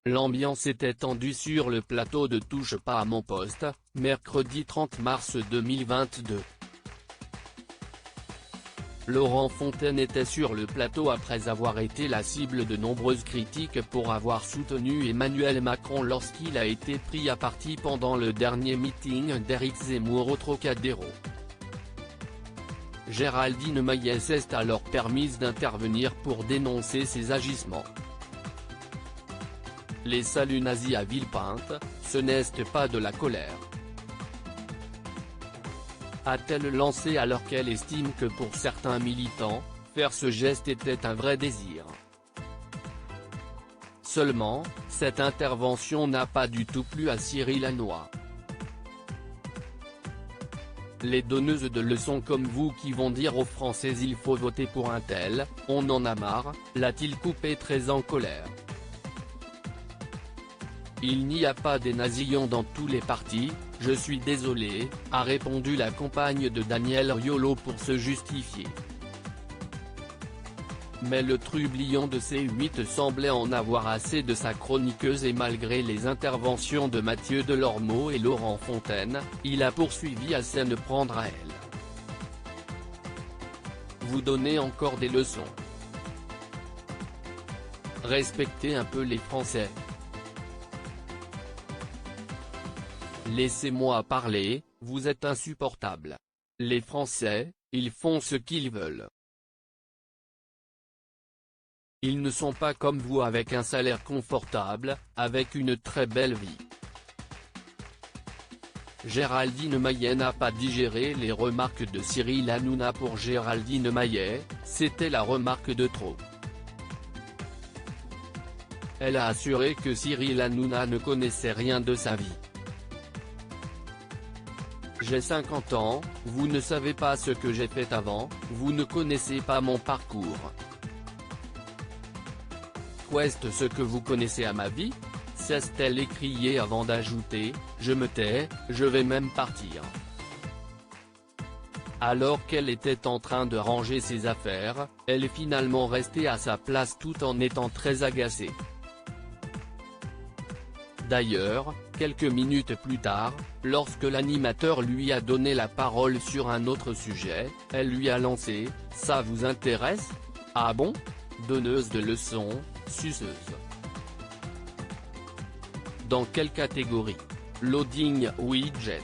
L'ambiance était tendue sur le plateau de Touche pas à mon poste, mercredi 30 mars 2022. Laurent Fontaine était sur le plateau après avoir été la cible de nombreuses critiques pour avoir soutenu Emmanuel Macron lorsqu'il a été pris à partie pendant le dernier meeting d'Éric Zemmour au Trocadéro. Géraldine Maillet s'est alors permise d'intervenir pour dénoncer ces agissements. Les saluts nazis à Villepinte, ce n'est pas de la colère, a-t-elle lancé alors qu'elle estime que pour certains militants, faire ce geste était un vrai désir. Seulement, cette intervention n'a pas du tout plu à Cyril Hanouna. Les donneuses de leçons comme vous qui vont dire aux Français il faut voter pour un tel, on en a marre, l'a-t-il coupé très en colère. Il n'y a pas des nazillons dans tous les partis, je suis désolé, a répondu la compagne de Daniel Riolo pour se justifier. Mais le trublion de C8 semblait en avoir assez de sa chroniqueuse et malgré les interventions de Mathieu Delormeau et Laurent Fontaine, il a poursuivi à s'en prendre à elle. Vous donnez encore des leçons. Respectez un peu les Français. Laissez-moi parler, vous êtes insupportable. Les Français, ils font ce qu'ils veulent. Ils ne sont pas comme vous avec un salaire confortable, avec une très belle vie. Géraldine Maillet n'a pas digéré les remarques de Cyril Hanouna. Pour Géraldine Maillet, c'était la remarque de trop. Elle a assuré que Cyril Hanouna ne connaissait rien de sa vie. J'ai 50 ans, vous ne savez pas ce que j'ai fait avant, vous ne connaissez pas mon parcours. Qu'est-ce ce que vous connaissez à ma vie ? S'est-elle écriée avant d'ajouter, je me tais, je vais même partir. Alors qu'elle était en train de ranger ses affaires, elle est finalement restée à sa place tout en étant très agacée. D'ailleurs, quelques minutes plus tard, lorsque l'animateur lui a donné la parole sur un autre sujet, elle lui a lancé « Ça vous intéresse ? Ah bon ? Donneuse de leçons, suceuse. » Dans quelle catégorie ? Loading widget.